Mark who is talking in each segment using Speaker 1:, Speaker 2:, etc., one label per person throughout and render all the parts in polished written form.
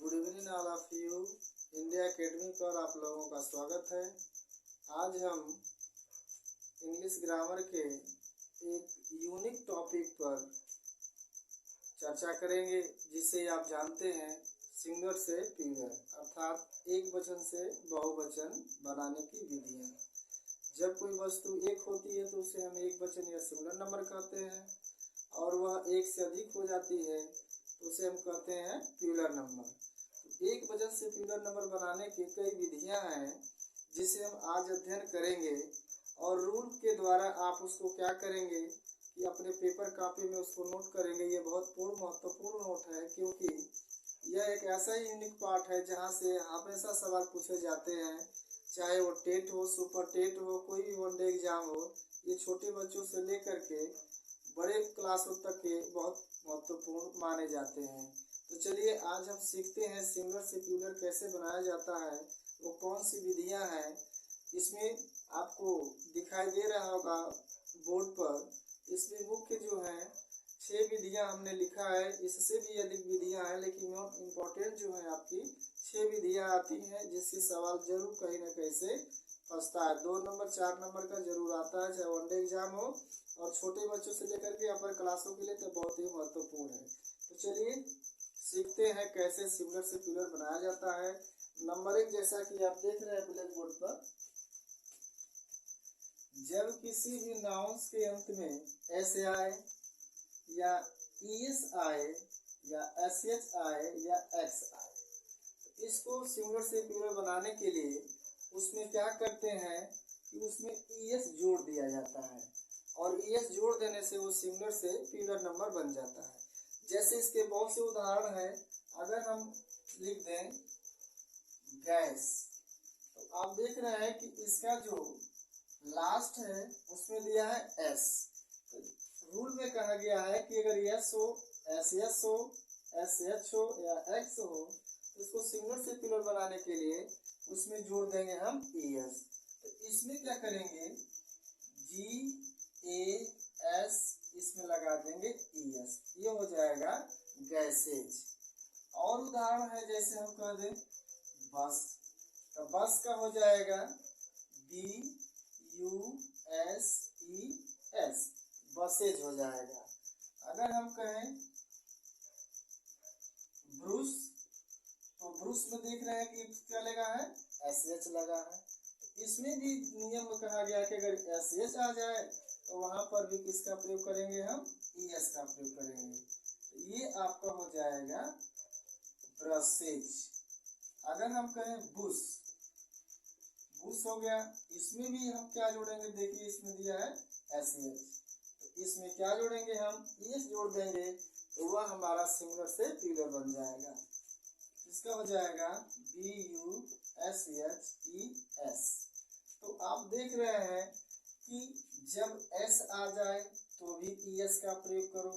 Speaker 1: Good evening all of you. India academy पर आप लोगों का स्वागत है। आज हम इंग्लिश ग्रामर के एक यूनिक टॉपिक पर चर्चा करेंगे, जिसे आप जानते हैं सिंगुलर से प्लूरल, अर्थात एक वचन से बहुवचन बनाने की विधियाँ। जब कोई वस्तु एक होती है तो उसे हम एक वचन या सिंगुलर नंबर कहते हैं, और वह एक से अधिक हो जाती है तो उसे हम कहते हैं प्लूरल नंबर। तो एक वचन से प्लूरल नंबर बनाने की कई विधियां हैं, जिसे हम आज अध्ययन करेंगे। और रूल के द्वारा आप उसको क्या करेंगे कि अपने पेपर कॉपी में उसको नोट करेंगे। ये बहुत महत्वपूर्ण नोट है, क्योंकि यह एक ऐसा यूनिक पार्ट है जहाँ से हमेशा सवाल पूछे जाते हैं, चाहे वो टेट हो, सुपर टेट हो, कोई भी वनडे एग्जाम हो। ये छोटे बच्चों से लेकर के बड़े क्लासों तक के बहुत महत्वपूर्ण माने जाते हैं। तो चलिए आज हम सीखते हैं सिंगुलर से प्लूरल कैसे बनाया जाता है, वो कौन सी विधियां हैं। इसमें आपको दिखाई दे रहा होगा बोर्ड पर, इसमें मुख्य जो है 6 विधियां हमने लिखा है। इससे भी अधिक विधियां हैं, लेकिन इम्पोर्टेंट जो है आपकी 6 विधियां आती हैं, जिससे सवाल जरूर कहीं ना कहीं से फंसता है। 2 नंबर 4 नंबर का जरूर आता है, चाहे वनडे एग्जाम हो, और छोटे बच्चों से लेकर के अपर क्लासों के लिए तो बहुत ही महत्वपूर्ण है। तो चलिए सीखते हैं कैसे सिंगुलर से प्लूरल बनाया जाता है। नंबर 1, जैसा कि आप देख रहे हैं ब्लैक बोर्ड पर, जब किसी भी नाउन्स के अंत में एस आए या ईएस आए या एसएच आए या एक्स आए, तो इसको सिंगुलर से प्लूरल बनाने के लिए उसमें क्या करते हैं कि उसमें ईएस जोड़ दिया जाता है, और ईएस जोड़ देने से वो सिंगुलर से प्लूरल नंबर बन जाता है। जैसे इसके बहुत से उदाहरण हैं। अगर हम लिख दें गैस, तो आप देख रहे हैं कि इसका जो लास्ट है उसमें दिया है एस। तो रूल में कहा गया है कि अगर एस हो, एस हो, एस एच हो या एक्स हो, तो इसको सिंगुलर से प्लूरल बनाने के लिए उसमें जोड़ देंगे हम ईएस। तो इसमें क्या करेंगे, जी ए एस इसमें लगा देंगे ईएस, ये हो जाएगा गैसेज। और उदाहरण है, जैसे हम कह दें बस, तो बस का हो जाएगा B U S E S, buses हो जाएगा। अगर हम कहें ब्रूस, तो ब्रूस में देख रहे हैं कि क्या लगा है, एस एच लगा है। इसमें भी नियम में कहा गया कि अगर एस एच आ जाए तो वहां पर भी किसका प्रयोग करेंगे, हम ईएस का प्रयोग करेंगे। तो ये आपका हो जाएगा ब्रशेज। अगर हम कहें बुश, बुश हो गया, इसमें भी हम क्या जोड़ेंगे, देखिए इसमें दिया है एस एच, तो इसमें क्या जोड़ेंगे, हम ईएस जोड़ देंगे, तो वह हमारा सिंगुलर से प्लूरल बन जाएगा। इसका हो जाएगा B U S H E S. तो आप देख रहे हैं कि जब एस आ जाए तो भी ईएस का प्रयोग करो,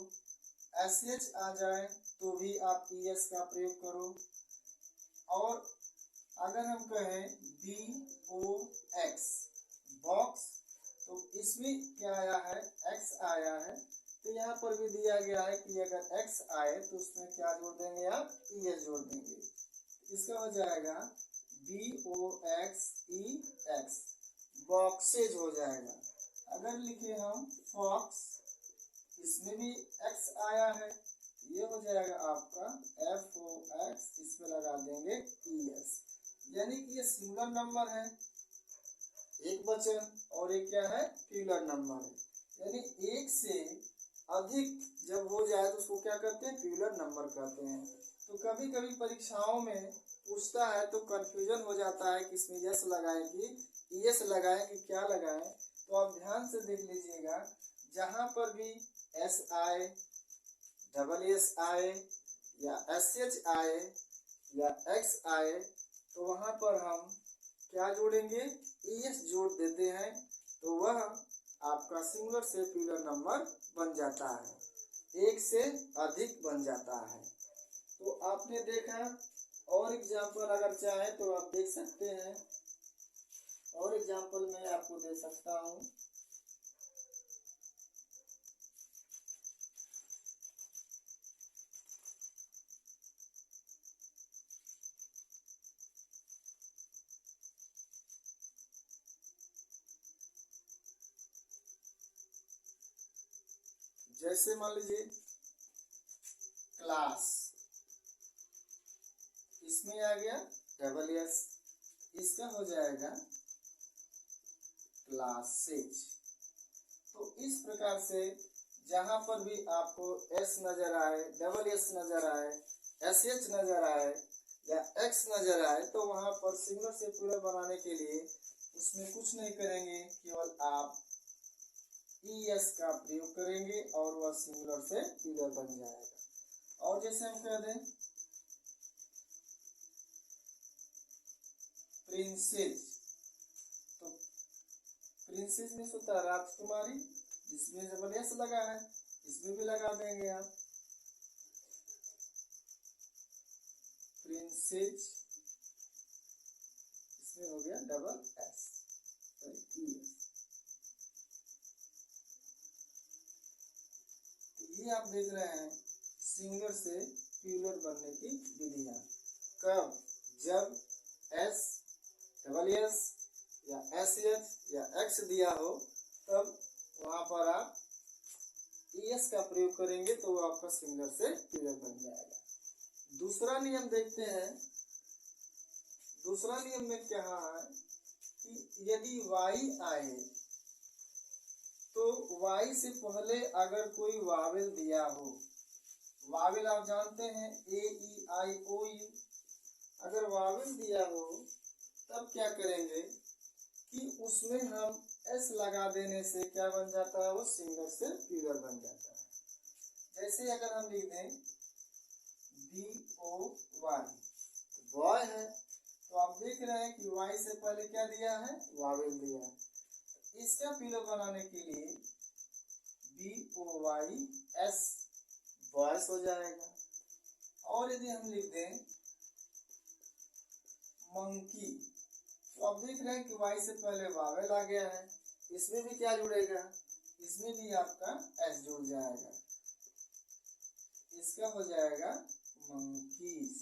Speaker 1: एस एच आ जाए तो भी आप ईएस का प्रयोग करो। और अगर हम कहें बी ओ एक्स बॉक्स, तो इसमें क्या आया है, एक्स आया है। तो यहाँ पर भी दिया गया है कि अगर एक्स आए तो उसमें क्या जोड़ देंगे, आप ईएस जोड़ देंगे। इसका हो जाएगा बी ओ एक्स ई एक्स, बॉक्सेज हो जाएगा। अगर लिखे हम फॉक्स, इसमें भी एक्स आया है, ये हो जाएगा आपका एफ ओ एक्स, इसमें लगा देंगे ईएस। यानी कि ये सिंगुलर नंबर है, एक वचन, और एक क्या है, प्लूरल नंबर है। यानी एक से अधिक जब हो जाए तो उसको क्या कहते हैं, प्लूरल नंबर कहते हैं। तो कभी कभी परीक्षाओं में पूछता है तो कंफ्यूजन हो जाता है कि इसमें यस लगाएं कि ईएस लगाएं कि क्या लगाएं। तो आप ध्यान से देख लीजिएगा, जहां पर भी एस आए, डबल एस आए या एस एच आए या एक्स आए, तो वहां पर हम क्या जोड़ेंगे, ईएस जोड़ देते हैं, तो वह आपका सिंगुलर से प्लूरल नंबर बन जाता है, एक से अधिक बन जाता है। तो आपने देखा, और एग्जाम्पल अगर चाहे तो आप देख सकते हैं, और एग्जाम्पल मैं आपको दे सकता हूँ। जैसे मान लीजिए क्लास, इसमें आ गया डबल एस, इसका हो जाएगा क्लासेज। तो इस प्रकार से जहां पर भी आपको एस नजर आए, डबल एस नजर आए, एस एच नजर आए या एक्स नजर आए, तो वहां पर सिंगुलर से प्लूरल बनाने के लिए उसमें कुछ नहीं करेंगे, केवल आप ES का प्रयोग करेंगे और वह सिंगुलर से प्लूरल बन जाएगा। और जैसे हम कह दें प्रिंसेस, तो प्रिंसेस में होता है राजकुमारी, जिसमें डबल एस लगा है, इसमें भी लगा देंगे आप प्रिंसेस, इसमें हो गया डबल एस, ये आप देख रहे हैं सिंगुलर से प्लूरल बनने की विधियां। कब? जब एस, डबल एस या एस एच या एक्स दिया हो, तब वहां पर आप ES का प्रयोग करेंगे तो वो आपका सिंगुलर से प्लूरल बन जाएगा। दूसरा नियम देखते हैं। दूसरा नियम में क्या है कि यदि वाई आए तो वाई से पहले अगर कोई वावेल दिया हो, वावेल आप जानते हैं A E I O U, अगर वावेल दिया हो तब क्या करेंगे कि उसमें हम एस लगा देने से क्या बन जाता है, वो सिंगुलर से प्लूरल बन जाता है। जैसे अगर हम लिख दें BOY, बॉय है, तो आप देख रहे हैं कि वाई से पहले क्या दिया है, वावेल दिया है। इसका प्लूरल बनाने के लिए BOYS बॉयस हो जाएगा। और यदि हम लिख दें मंकी, तो आप देख रहे हैं कि वाई से पहले वावेल आ गया है, इसमें भी क्या जुड़ेगा, इसमें भी आपका एस जुड़ जाएगा, इसका हो जाएगा मंकीज।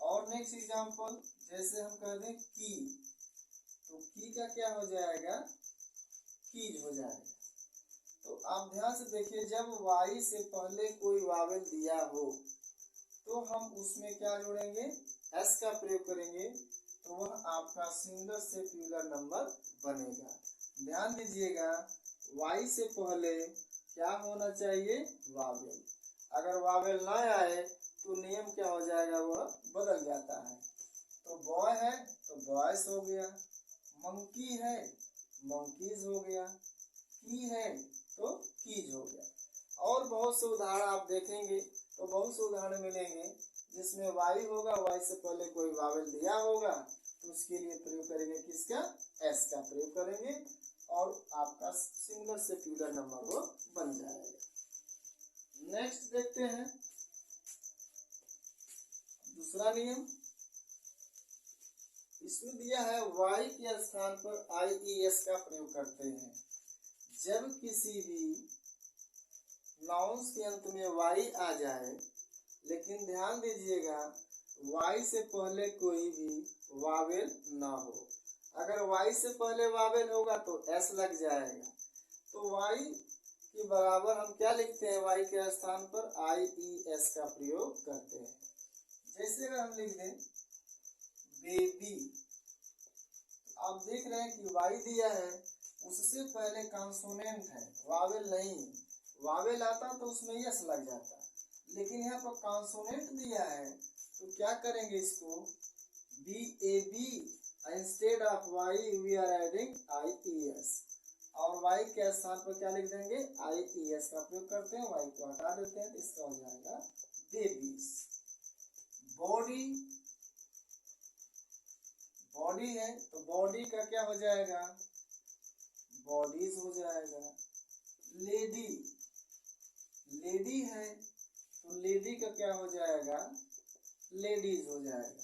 Speaker 1: और नेक्स्ट एग्जांपल, जैसे हम कह दें की, तो की का क्या हो जाएगा, कीज हो जाएगा। तो आप ध्यान से देखिए, जब वाई से पहले कोई वावेल दिया हो तो हम उसमें क्या जोड़ेंगे, एस का प्रयोग करेंगे, तो वह आपका सिंगुलर से प्लूरल नंबर बनेगा। ध्यान दीजिएगा, वाई से पहले क्या होना चाहिए, वावेल। अगर वावेल ना आए तो नियम क्या हो जाएगा, वह बदल जाता है। तो बॉय है तो बॉयस हो गया, मंकी है मंकीज हो गया, की है तो कीज हो गया। और बहुत से उदाहरण आप देखेंगे तो बहुत से उदाहरण मिलेंगे जिसमें वाई होगा, वाई से पहले कोई वावेल दिया होगा, तो उसके लिए प्रयोग करेंगे किसका, एस का प्रयोग करेंगे और आपका सिंगुलर से प्लूरल नंबर वो बन जाएगा। नेक्स्ट देखते हैं दूसरा नियम। इसमें दिया है वाई के स्थान पर IES का प्रयोग करते हैं। जब किसी भी नाउन्स के अंत में वाई आ जाए, लेकिन ध्यान दीजिएगा वाई से पहले कोई भी वावेल ना हो। अगर वाई से पहले वावेल होगा तो एस लग जाएगा, तो वाई के बराबर हम क्या लिखते हैं, वाई के स्थान पर IES का प्रयोग करते हैं। जैसे अगर हम लिख दें बेबी, आप देख रहे हैं कि वाई दिया है, उससे पहले कॉन्सोनेंट है, वावेल नहीं। वावेल आता तो उसमें यस लग जाता, लेकिन यहाँ पर कॉन्सोनेंट दिया है, तो क्या करेंगे, इसको BAB instead of Y we are adding IES, और वाई के स्थान पर क्या लिख देंगे, IES का प्रयोग करते हैं, वाई को हटा देते हैं, तो इसका हो जाएगा बेबीज। बॉडी, बॉडी है तो बॉडी का क्या हो जाएगा, बॉडीज हो जाएगा। लेडी, लेडी है तो लेडी का क्या हो जाएगा, लेडीज हो जाएगा।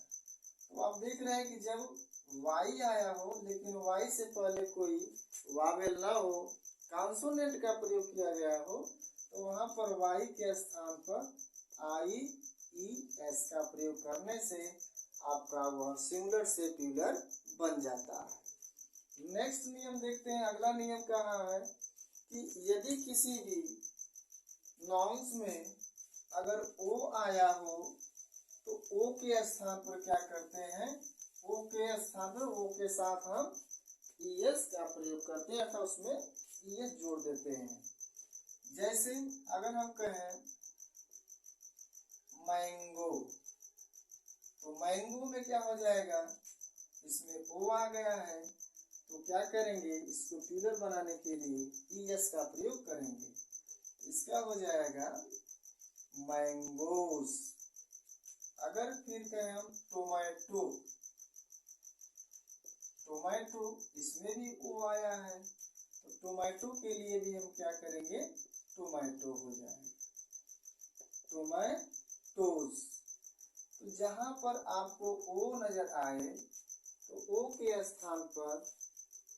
Speaker 1: तो आप देख रहे हैं कि जब वाई आया हो लेकिन वाई से पहले कोई वावेल ना हो, कॉन्सोनेंट का प्रयोग किया गया हो, तो वहां पर वाई के स्थान पर IES का प्रयोग करने से आपका वह सिंगुलर से प्लूरल बन जाता है। नेक्स्ट नियम देखते हैं। अगला नियम कहाँ है कि यदि किसी भी नाउन्स में अगर ओ आया हो तो ओ के स्थान पर क्या करते हैं, ओ के स्थान पर ओ के साथ हम ईएस का प्रयोग करते हैं, अर्थात उसमें ईएस जोड़ देते हैं। जैसे अगर हम कहें मैंगो, तो मैंगो में क्या हो जाएगा, इसमें ओ आ गया है, तो क्या करेंगे, इसको प्लूरल बनाने के लिए ईएस का प्रयोग करेंगे। इसका हो जाएगा मैंगोस। अगर फिर कहें हम टोमेटो, टोमेटो इसमें भी ओ आया है, तो टोमेटो के लिए भी हम क्या करेंगे, टोमेटो हो जाएगा, टोमेटोस। तो जहां पर आपको ओ नजर आए तो ओ के स्थान पर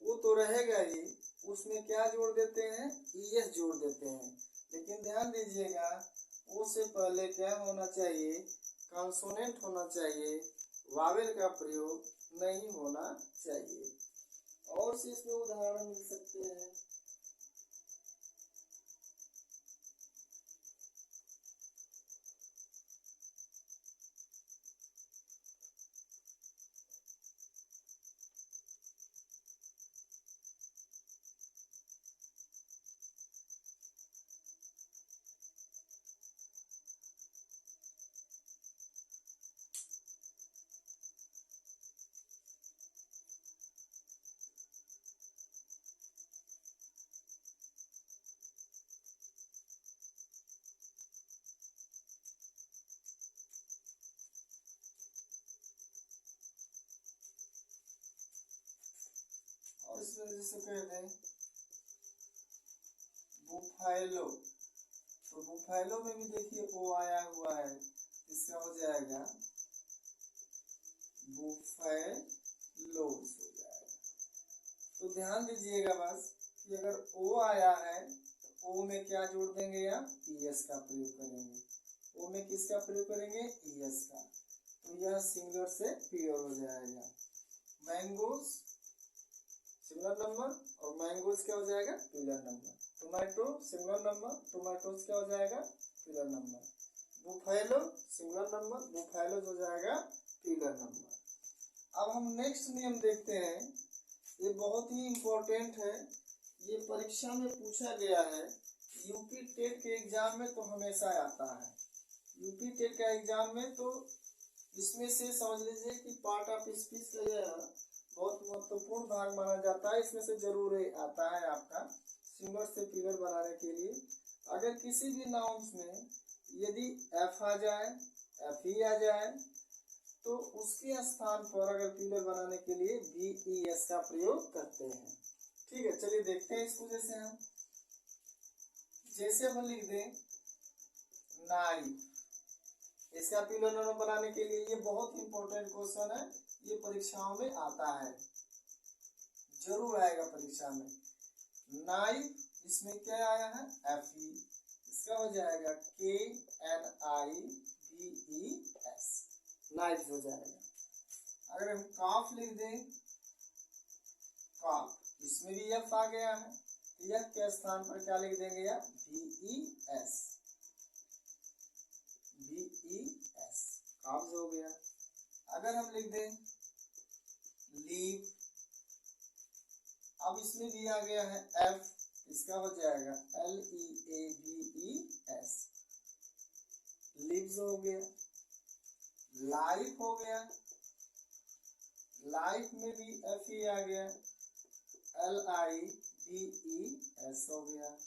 Speaker 1: वो तो रहेगा ही, उसमें क्या जोड़ देते हैं, ईएस जोड़ देते हैं। लेकिन ध्यान दीजिएगा ओ से पहले क्या होना चाहिए, कॉन्सोनेंट होना चाहिए, वावेल का प्रयोग नहीं होना चाहिए। और से इसमें उदाहरण मिल सकते हैं, और इसमें जैसे कहते हैं बुफैलो, तो बुफैलो में भी देखिए ओ आया हुआ है, इसका हो जाएगा बुफैलोस हो जाएगा। तो ध्यान दीजिएगा बस कि अगर ओ आया है तो ओ में क्या जोड़ देंगे, या ईएस का प्रयोग करेंगे। ओ में किसका प्रयोग करेंगे, ईएस का। तो यह सिंगुलर से प्योर हो जाएगा, मैंगोस सिंगुलर नंबर, और मैंगोज क्या हो जाएगा, plural number. Tomato singular number, tomatoes क्या हो जाएगा, plural number. Buffalo singular number, buffaloes हो जाएगा प्लूरल नंबर। अब हम नेक्स्ट नियम देखते हैं, ये बहुत ही इम्पोर्टेंट है, ये परीक्षा में पूछा गया है, यूपी टेट के एग्जाम में तो हमेशा आता है। यूपी टेट का एग्जाम में तो इसमें से समझ लीजिए कि पार्ट ऑफ स्पीच का यह बहुत महत्वपूर्ण भाग माना जाता है, इसमें से जरूर आता है आपका सिंगुलर से प्लूरल बनाने के लिए। अगर किसी भी नाउन्स में यदि एफ आ जाए, एफ ई आ जाए, तो उसके स्थान पर अगर प्लूरल बनाने के लिए बी ई एस का प्रयोग करते हैं। ठीक है, चलिए देखते हैं इसको। जैसे हम लिख दें नाइफ, इसका प्लूरल नाउन बनाने के लिए, ये बहुत इंपॉर्टेंट क्वेश्चन है, ये परीक्षाओं में आता है, जरूर आएगा परीक्षा में। नाइफ, इसमें क्या आया है, एफ ई, इसका हो जाएगा के एन आई बी ई एस, नाइफ हो जाएगा। अगर हम काफ लिख दें, काफ, इसमें भी एफ आ गया है, तो एफ के स्थान पर क्या लिख देंगे, या B E S, B E S, काफ हो गया। अगर हम लिख दें लीव, अब इसमें भी आ गया है एफ, इसका हो जाएगा L E A V E S, leaves हो गया। लाइफ हो गया, लाइफ में भी एफ ई आ गया, L I V E S हो गया।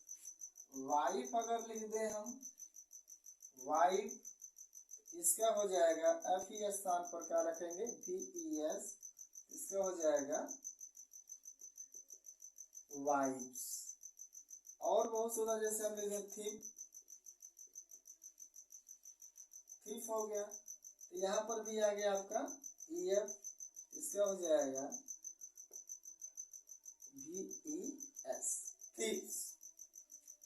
Speaker 1: वाइफ अगर लिख दें हम, वाइफ, इसका हो जाएगा एफ ई स्थान पर क्या रखेंगे, बी ई एस, इसका हो जाएगा वाइफ्स। और बहुत सारा, जैसे हम लिख दें थीप, थीफ हो गया, तो यहाँ पर भी आ गया आपका ई एफ, इसका हो जाएगा बी ई एस, थीप्स।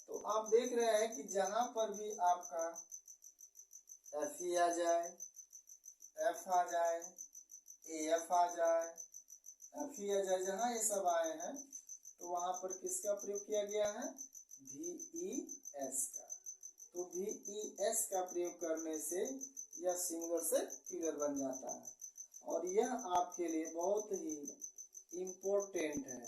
Speaker 1: तो आप देख रहे हैं कि जहां पर भी आपका एफ ई आ जाए, एफ आ जाए, ए एफ आ जाए, एफ ई आ जाए, जहां ये सब आए हैं तो वहां पर किसका प्रयोग किया गया है, बी ई एस का। तो VES का प्रयोग करने से यह सिंगुलर से प्लूरल बन जाता है। और यह आपके लिए बहुत ही इम्पोर्टेंट है।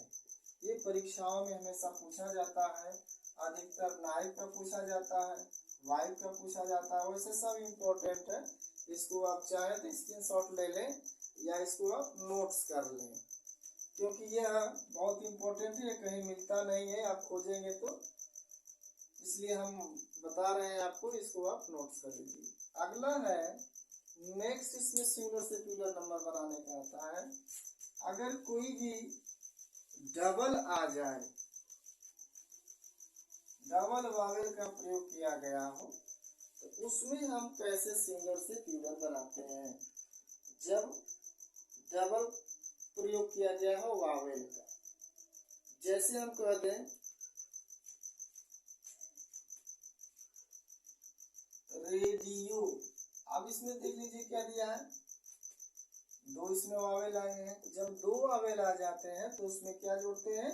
Speaker 1: ये परीक्षाओं में हमेशा पूछा जाता है, अधिकतर नाइक का पूछा जाता है, वाइफ का पूछा जाता है, वैसे सब इम्पोर्टेंट है। इसको आप चाहे तो स्क्रीनशॉट ले लें या इसको आप नोट्स कर लें, क्योंकि यह बहुत इम्पोर्टेंट है, कहीं मिलता नहीं है, आप खोजेंगे तो, इसलिए हम बता रहे हैं आपको, इसको आप नोट्स कर लीजिए। अगला है नेक्स्ट, इसमें सिंगुलर से प्लूरल नंबर बनाने का आता है। अगर कोई भी डबल आ जाए, डबल वावेल का प्रयोग किया गया हो, तो उसमें हम कैसे सिंगुलर से प्लूरल बनाते हैं। जब डबल प्रयोग किया गया हो वावेल का, जैसे हम कह दें रेडियो। अब इसमें देख लीजिए क्या दिया है, दो इसमें वावेल आए हैं। जब दो वावेल आ जाते हैं तो उसमें क्या जोड़ते हैं,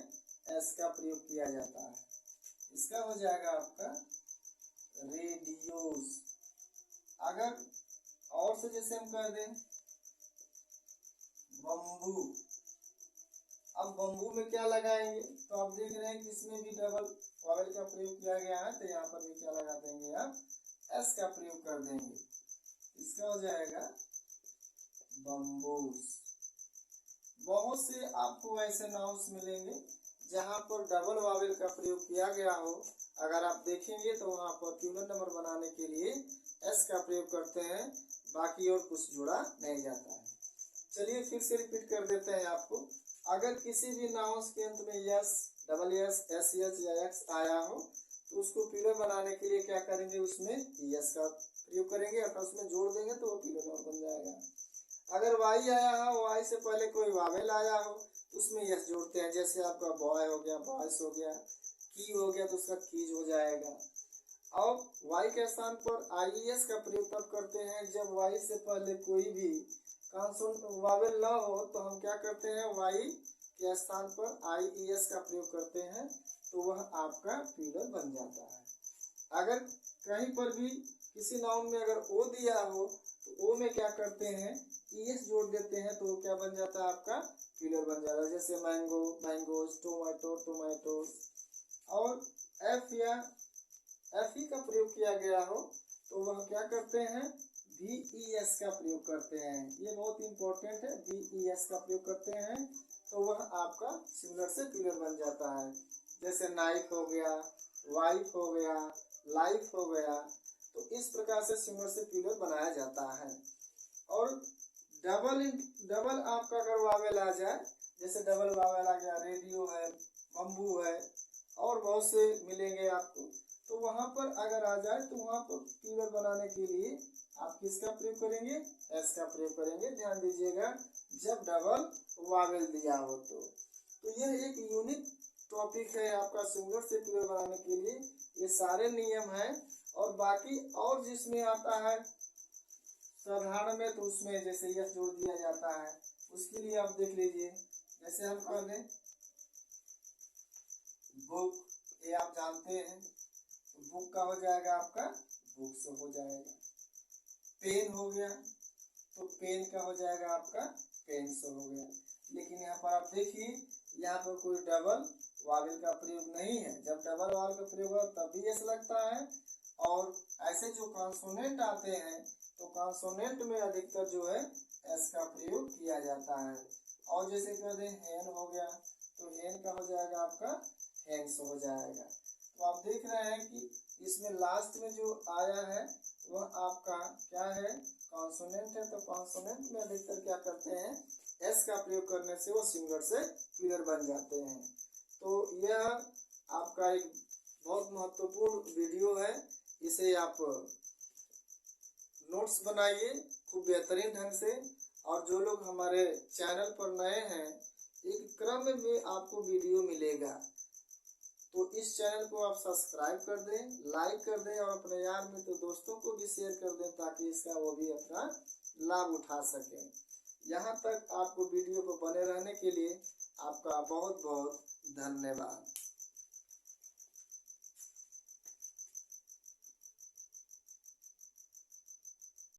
Speaker 1: एस का प्रयोग किया जाता है। इसका हो जाएगा आपका रेडियोस। अगर और से जैसे हम कह दें बम्बू, अब बम्बू में क्या लगाएंगे, तो आप देख रहे हैं कि इसमें भी डबल वावेल का प्रयोग किया गया है, तो यहाँ पर भी क्या लगा देंगे आप, एस का प्रयोग कर देंगे। इसका हो जाएगा बम्बूस। बहुत से आपको ऐसे नाउन्स मिलेंगे जहाँ पर डबल वावेल का प्रयोग किया गया हो, अगर आप देखेंगे तो वहाँ पर प्लूरल नंबर बनाने के लिए एस का प्रयोग करते हैं, बाकी और कुछ जोड़ा नहीं जाता है। चलिए फिर से रिपीट कर देते हैं आपको। अगर किसी भी नाउन्स के अंत में yes, double S, S H या एक्स आया हो, तो उसको प्लूरल बनाने के लिए क्या करेंगे, उसमें यस का प्रयोग करेंगे, अर्थात उसमें जोड़ देंगे तो वो प्लूरल नंबर बन जाएगा। अगर वाई आया हो, वाई से पहले कोई वावेल आया हो, तो उसमें यस जोड़ते हैं, जैसे आपका बॉय हो गया, बॉयस हो गया, की हो गया तो उसका कीज हो जाएगा। और वाई के स्थान पर आईएस का प्रयोग तब करते हैं जब वाई से पहले कोई भी कॉन्सोनेंट वावेल ना हो, तो हम क्या करते हैं, वाई के स्थान पर आईएस का प्रयोग करते हैं, तो वह आपका प्लूरल बन जाता है। अगर कहीं पर भी किसी नाउन में अगर ओ दिया हो, तो ओ में क्या करते हैं, ईएस जोड़ देते हैं, तो वो क्या बन जाता है, आपका प्लूरल बन जाता है। जैसे मैंगो, मैंगोज, टोमेटो, टोमेटोज। और एफ या एफ ई का प्रयोग किया गया हो, तो वह क्या करते हैं, VES का प्रयोग करते हैं। ये बहुत इंपॉर्टेंट है, VES का प्रयोग करते हैं, तो वह आपका सिंगुलर से प्लूरल बन जाता है। जैसे नाइफ हो गया, वाइफ हो गया, लाइफ हो गया, तो इस प्रकार से सिंगुलर से प्लूरल बनाया जाता है। और डबल आपका अगर वावेल आ जाए, जैसे डबल वावेल आ गया, रेडियो है, बम्बू है, और बहुत से मिलेंगे आपको, तो वहाँ पर अगर आ जाए तो वहाँ पर प्लूरल बनाने के लिए आप किसका प्रयोग करेंगे, एस का प्रयोग करेंगे। ध्यान दीजिएगा, जब डबल वावेल दिया हो तो यह एक यूनिक टॉपिक है आपका सिंगुलर से प्लूरल बनाने के लिए। ये सारे नियम हैं, और बाकी और जिसमें आता है साधारण में, तो उसमें जैसे यस जोड़ दिया जाता है, उसके लिए आप देख लीजिए। जैसे हम कह दें बुक, ये आप जानते हैं, तो बुक का हो जाएगा आपका बुक्स हो जाएगा। पेन हो गया, तो पेन का हो जाएगा आपका पेन्स हो गया। लेकिन यहाँ पर आप देखिए, यहाँ पर कोई डबल वावेल का प्रयोग नहीं है। जब डबल वावेल का प्रयोग हो तब भी एस लगता है, और ऐसे जो कॉन्सोनेंट आते हैं, तो कॉन्सोनेंट में अधिकतर जो है एस का प्रयोग किया जाता है। और जैसे कह दें हैन हो गया, तो हैन का हो जाएगा आपका हैंड्स हो जाएगा। तो आप देख रहे हैं कि इसमें लास्ट में जो आया है वह आपका क्या है, कॉन्सोनेंट है। तो कॉन्सोनेंट में अधिकतर क्या करते हैं, एस का प्रयोग करने से वो सिंगुलर से प्लूरल बन जाते हैं। तो यह आपका एक बहुत महत्वपूर्ण वीडियो है, इसे आप नोट्स बनाइए खूब बेहतरीन ढंग से। और जो लोग हमारे चैनल पर नए हैं, एक क्रम में आपको वीडियो मिलेगा, तो इस चैनल को आप सब्सक्राइब कर दें, लाइक कर दें, और अपने यार मित्र दोस्तों को भी शेयर कर दें, ताकि इसका वो भी अपना लाभ उठा सकें। यहाँ तक आपको वीडियो को बने रहने के लिए आपका बहुत बहुत धन्यवाद।